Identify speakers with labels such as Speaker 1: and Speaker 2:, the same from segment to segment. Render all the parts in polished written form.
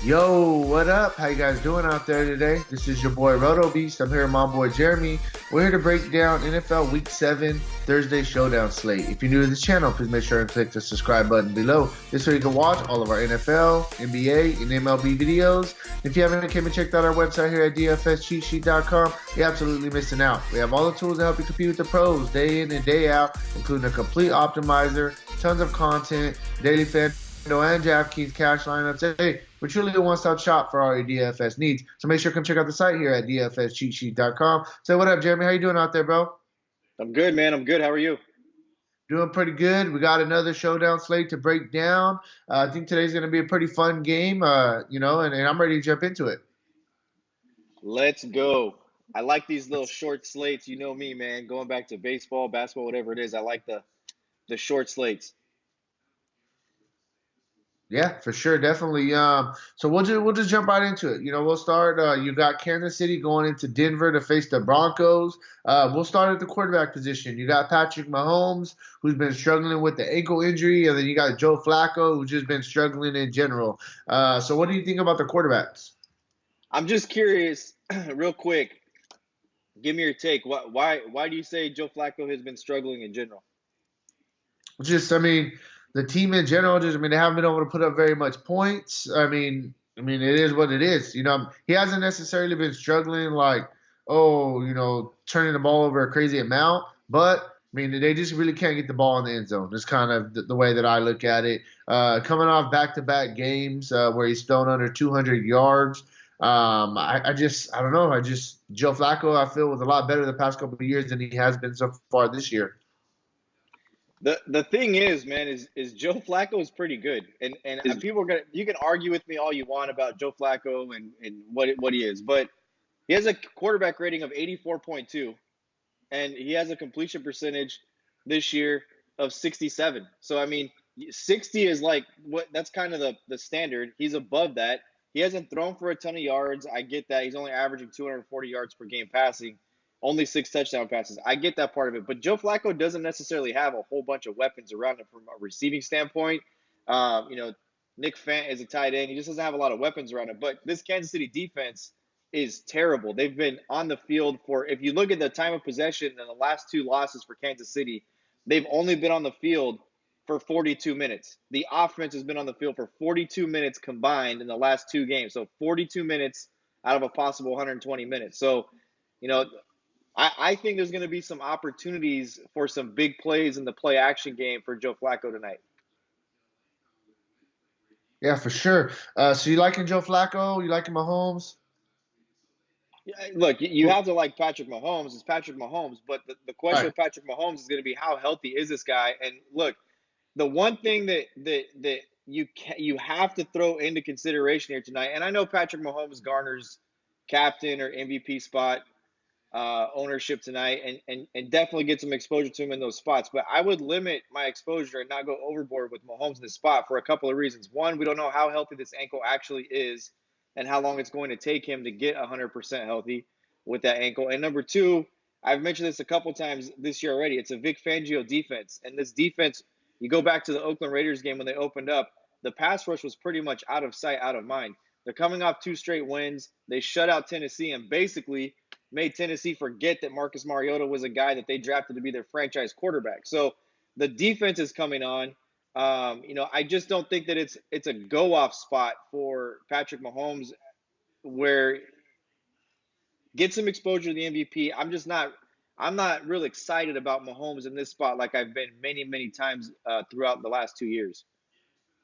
Speaker 1: Yo, what up? How you guys doing out there today? This is your boy Roto Beast. I'm here with my boy Jeremy. We're here to break down NFL Week 7 Thursday Showdown slate. If you're new to this channel, please make sure and click the subscribe button below. This way you can watch all of our NFL, NBA, and MLB videos. If you haven't came and checked out our website here at dfscheatsheet.com, you're absolutely missing out. We have all the tools to help you compete with the pros day in and day out, including a complete optimizer, tons of content, daily FanDuel and Draftkings cash lineups. Hey, we're truly a one-stop shop for all your DFS needs. So make sure to come check out the site here at dfscheatsheet.com. So what up, Jeremy? How you doing out there, bro?
Speaker 2: I'm good, man. I'm good. How are you?
Speaker 1: Doing pretty good. We got another showdown slate to break down. I think today's going to be a pretty fun game, and I'm ready to jump into it.
Speaker 2: Let's go. I like these little short slates. You know me, man. Going back to baseball, basketball, whatever it is, I like the short slates.
Speaker 1: Yeah, for sure, definitely. So we'll just jump right into it. We'll start. You got Kansas City going into Denver to face the Broncos. We'll start at the quarterback position. You got Patrick Mahomes, who's been struggling with the ankle injury, and then you got Joe Flacco, who's just been struggling in general. So what do you think about the quarterbacks?
Speaker 2: I'm just curious, real quick. Give me your take. Why do you say Joe Flacco has been struggling in general?
Speaker 1: The team in general, they haven't been able to put up very much points. It is what it is. He hasn't necessarily been struggling turning the ball over a crazy amount, but they just really can't get the ball in the end zone. It's kind of the way that I look at it. Coming off back-to-back games where he's thrown under 200 yards. I don't know. Joe Flacco, I feel, was a lot better the past couple of years than he has been so far this year.
Speaker 2: The thing is, man, is Joe Flacco is pretty good, and people are you can argue with me all you want about Joe Flacco and what he is, but he has a quarterback rating of 84.2, and he has a completion percentage this year of 67. So 60 is that's kind of the standard. He's above that. He hasn't thrown for a ton of yards. I get that. He's only averaging 240 yards per game passing. Only 6 touchdown passes. I get that part of it. But Joe Flacco doesn't necessarily have a whole bunch of weapons around him from a receiving standpoint. Nick Fant is a tight end. He just doesn't have a lot of weapons around him. But this Kansas City defense is terrible. They've been on the field for, if you look at the time of possession and the last 2 losses for Kansas City, they've only been on the field for 42 minutes. The offense has been on the field for 42 minutes combined in the last 2 games. So 42 minutes out of a possible 120 minutes. So, I think there's going to be some opportunities for some big plays in the play action game for Joe Flacco tonight.
Speaker 1: Yeah, for sure. So you liking Joe Flacco? You liking Mahomes?
Speaker 2: Yeah, look, you have to like Patrick Mahomes. It's Patrick Mahomes. But the question with Patrick Mahomes is going to be how healthy is this guy? And look, the one thing that you have to throw into consideration here tonight, and I know Patrick Mahomes garners captain or MVP spot ownership tonight and definitely get some exposure to him in those spots. But I would limit my exposure and not go overboard with Mahomes in this spot for a couple of reasons. One, we don't know how healthy this ankle actually is and how long it's going to take him to get 100% healthy with that ankle. And number two, I've mentioned this a couple times this year already. It's a Vic Fangio defense. And this defense, you go back to the Oakland Raiders game when they opened up, the pass rush was pretty much out of sight, out of mind. They're coming off 2 straight wins. They shut out Tennessee and basically made Tennessee forget that Marcus Mariota was a guy that they drafted to be their franchise quarterback. So the defense is coming on. I just don't think that it's a go-off spot for Patrick Mahomes where get some exposure to the MVP. I'm not real excited about Mahomes in this spot like I've been many, many times throughout the last 2 years.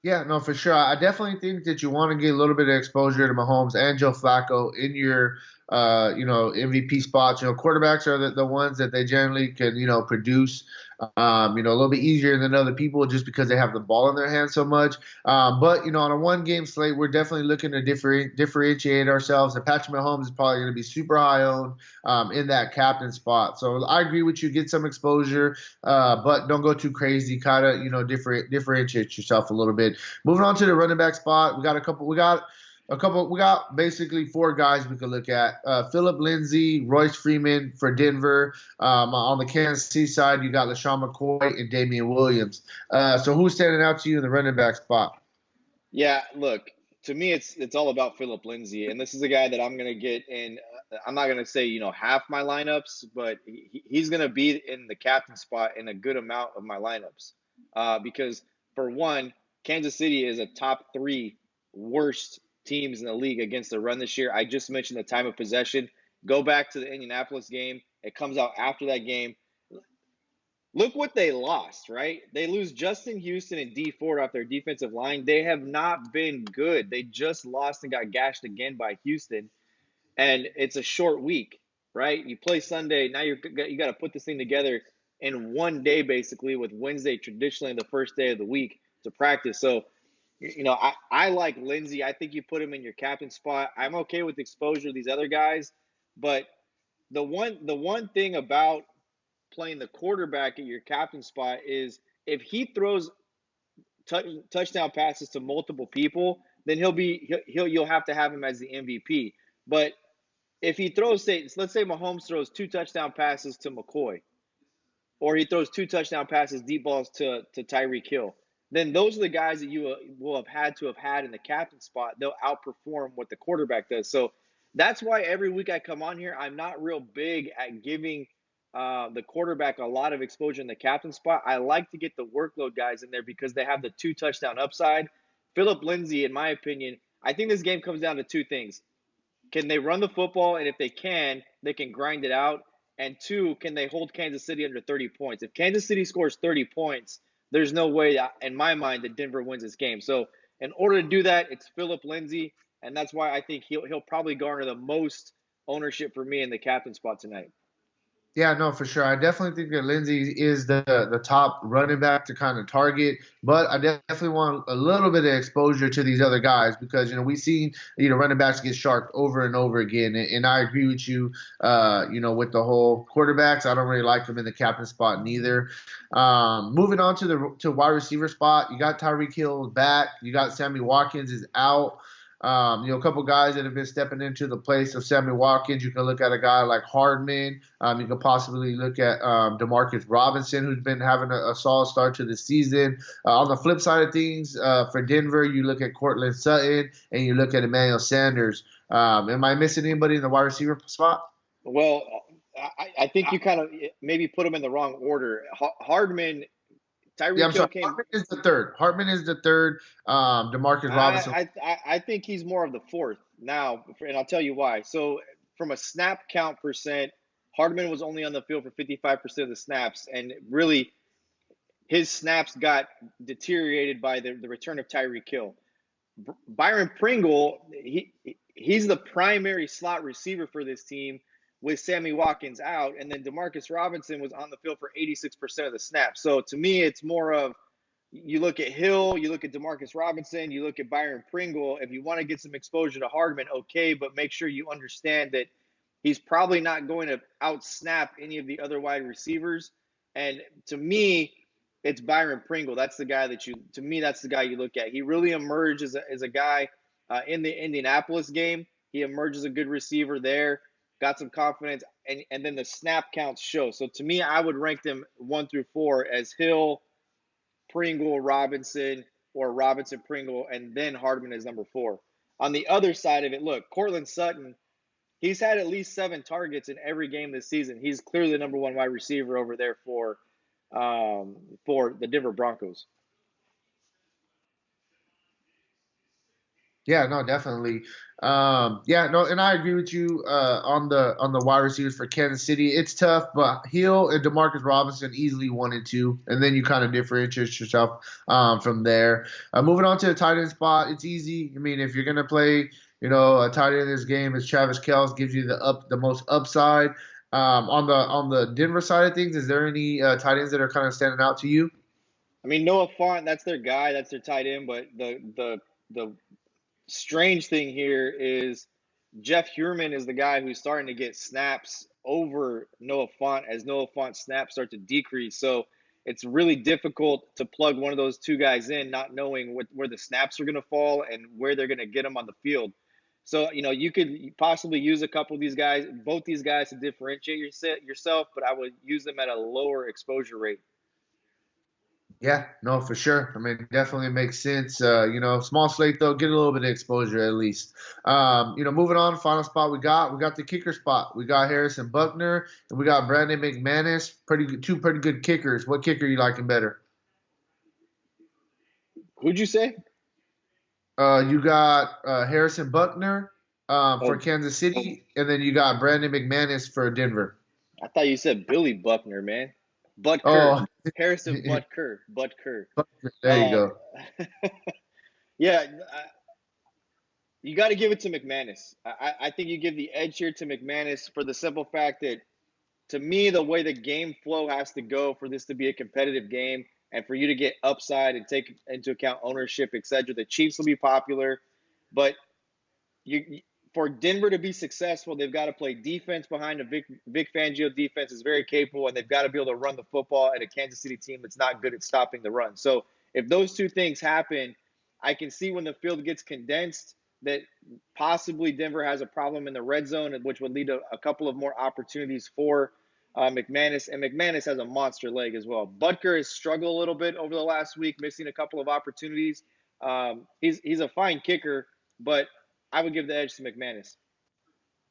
Speaker 1: Yeah, no, for sure. I definitely think that you want to get a little bit of exposure to Mahomes and Joe Flacco in your, MVP spots. Quarterbacks are the ones that they generally can, produce, a little bit easier than other people just because they have the ball in their hands so much. But on a 1-game slate, we're definitely looking to differentiate ourselves. And Patrick Mahomes is probably going to be super high owned in that captain spot. So I agree with you. Get some exposure, but don't go too crazy. Kind of, differentiate yourself a little bit. Moving on to the running back spot, we got basically 4 guys we could look at. Phillip Lindsay, Royce Freeman for Denver. On the Kansas City side, you got LaShawn McCoy and Damian Williams. So who's standing out to you in the running back spot?
Speaker 2: Yeah, look, to me, it's all about Philip Lindsay, and this is a guy that I'm gonna get in. I'm not gonna say half my lineups, but he's gonna be in the captain spot in a good amount of my lineups, because for one, Kansas City is a top three worst teams in the league against the run this year. I just mentioned the time of possession. Go back to the Indianapolis game. It comes out after that game. Look what they lost, right? They lose Justin Houston and D Ford off their defensive line. They have not been good. They just lost and got gashed again by Houston, and it's a short week, right? You play Sunday, now you got to put this thing together in one day, basically, with Wednesday traditionally the first day of the week to practice. So, I like Lindsey. I think you put him in your captain spot. I'm okay with exposure of these other guys, but the one thing about playing the quarterback at your captain spot is if he throws touchdown passes to multiple people, then you'll have to have him as the MVP. But if he throws, let's say Mahomes throws two touchdown passes to McCoy, or he throws two touchdown passes, deep balls to Tyreek Hill, then those are the guys that you will have had to have had in the captain spot. They'll outperform what the quarterback does. So that's why every week I come on here, I'm not real big at giving the quarterback a lot of exposure in the captain spot. I like to get the workload guys in there because they have the two touchdown upside. Philip Lindsay, in my opinion, I think this game comes down to two things. Can they run the football? And if they can grind it out. And two, can they hold Kansas City under 30 points? If Kansas City scores 30 points, there's no way, in my mind, that Denver wins this game. So in order to do that, it's Philip Lindsay, and that's why I think he'll probably garner the most ownership for me in the captain spot tonight.
Speaker 1: Yeah, no, for sure. I definitely think that Lindsey is the top running back to kind of target, but I definitely want a little bit of exposure to these other guys because we've seen running backs get sharked over and over again, and I agree with you. With the whole quarterbacks, I don't really like them in the captain spot neither. Moving on to the wide receiver spot, you got Tyreek Hill back, you got Sammy Watkins is out. A couple guys that have been stepping into the place of Sammy Watkins. You can look at a guy like Hardman. You could possibly look at Demarcus Robinson, who's been having a solid start to the season. On the flip side of things, for Denver, you look at Cortland Sutton and you look at Emmanuel Sanders. Am I missing anybody in the wide receiver spot?
Speaker 2: Well, I think you kind of maybe put them in the wrong order. Hardman,
Speaker 1: Yeah, I'm
Speaker 2: Tyreek Hill
Speaker 1: sorry.
Speaker 2: came.
Speaker 1: Hartman is the third. Hartman is the third. Demarcus Robinson.
Speaker 2: I think he's more of the fourth now, and I'll tell you why. So from a snap count percent, Hardman was only on the field for 55% of the snaps, and really his snaps got deteriorated by the return of Tyreek Hill. Byron Pringle, he's the primary slot receiver for this team with Sammy Watkins out, and then Demarcus Robinson was on the field for 86% of the snaps. So to me, it's more of you look at Hill, you look at Demarcus Robinson, you look at Byron Pringle. If you want to get some exposure to Hardman, okay, but make sure you understand that he's probably not going to outsnap any of the other wide receivers. And to me, it's Byron Pringle. That's the guy that's the guy you look at. He really emerged as a guy in the Indianapolis game. He emerged as a good receiver there, got some confidence, and then the snap counts show. So to me, I would rank them 1 through 4 as Hill, Pringle, Robinson, or Robinson, Pringle, and then Hardman is number 4. On the other side of it, look, Cortland Sutton, he's had at least 7 targets in every game this season. He's clearly the number 1 wide receiver over there for the Denver Broncos.
Speaker 1: Yeah, no, definitely. And I agree with you on the wide receivers for Kansas City. It's tough, but Hill and Demarcus Robinson easily 1 and 2, and then you kind of differentiate yourself from there. Moving on to the tight end spot, it's easy. I mean, if you're gonna play, a tight end in this game, it's Travis Kelce gives you the most upside. On the Denver side of things, is there any tight ends that are kind of standing out to you?
Speaker 2: I mean, Noah Fant, that's their guy, that's their tight end, but the strange thing here is Jeff Heuerman is the guy who's starting to get snaps over Noah Fant as Noah Fant's snaps start to decrease. So it's really difficult to plug one of those two guys in, not knowing where the snaps are going to fall and where they're going to get them on the field. So, you could possibly use a couple of these guys, both these guys, to differentiate yourself, but I would use them at a lower exposure rate.
Speaker 1: Yeah, no, for sure. I mean, definitely makes sense. Small slate though, get a little bit of exposure at least. Moving on, final spot we got the kicker spot. We got Harrison Buckner and we got Brandon McManus. Two pretty good kickers. What kicker you liking better?
Speaker 2: Who'd you say?
Speaker 1: You got Harrison Buckner for
Speaker 2: Oh,
Speaker 1: Kansas City, and then you got Brandon McManus for Denver.
Speaker 2: I thought you said Billy Buckner, man. Butker.
Speaker 1: Oh,
Speaker 2: Harrison Butker. Butker.
Speaker 1: there you
Speaker 2: Uh,
Speaker 1: go.
Speaker 2: yeah, you got to give it to McManus. I think you give the edge here to McManus for the simple fact that, to me, the way the game flow has to go for this to be a competitive game and for you to get upside and take into account ownership, etc., the Chiefs will be popular. But you for Denver to be successful, they've got to play defense behind a Vic Fangio defense is very capable, and they've got to be able to run the football at a Kansas City team that's not good at stopping the run. So if those two things happen, I can see when the field gets condensed that possibly Denver has a problem in the red zone, which would lead to a couple of more opportunities for McManus. And McManus has a monster leg as well. Butker has struggled a little bit over the last week, missing a couple of opportunities. He's a fine kicker, but I would give the edge to McManus.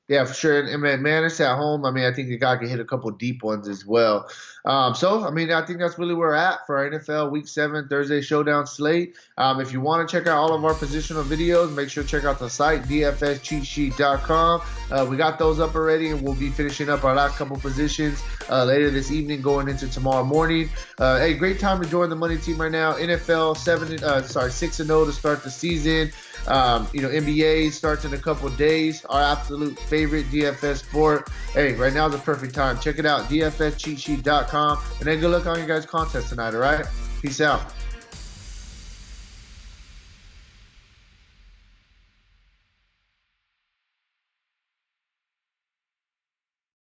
Speaker 1: Yeah, for sure. And McManus at home, I mean, I think the guy can hit a couple deep ones as well. I think that's really where we're at for our NFL Week 7 Thursday Showdown slate. If you want to check out all of our positional videos, make sure to check out the site, dfscheatsheet.com. We got those up already, and we'll be finishing up our last couple positions later this evening going into tomorrow morning. Hey, great time to join the money team right now. NFL 6-0 to start the season. NBA starts in a couple of days. Our absolute favorite DFS sport. Hey, right now is the perfect time. Check it out, dfscheatsheet.com. And then good luck on your guys' contest tonight, all right? Peace out.